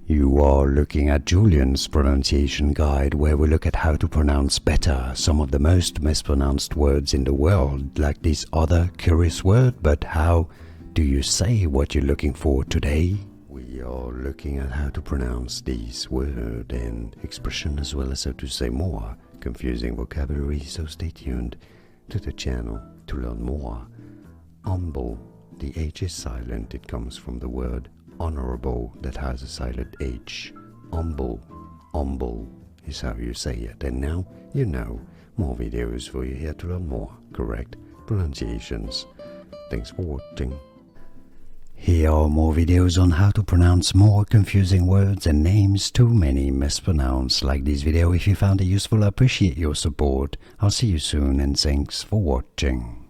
You are looking at Julian's pronunciation guide, where we look at how to pronounce better some of the most mispronounced words in the world, like this other curious word. But how do you say what you're looking for today? We are looking at how to pronounce this word and expression, as well as how to say more confusing vocabulary, so stay tuned to the channel to learn more. Hon'ble, the H is silent. It comes from the word honorable that has a silent H. Hon'ble, hon'ble is how you say it. And now you know. More videos for you here to learn more correct pronunciations. Thanks for watching. Here are more videos on how to pronounce more confusing words and names too many mispronounced. Like this video if you found it useful. I appreciate your support. I'll see you soon and thanks for watching.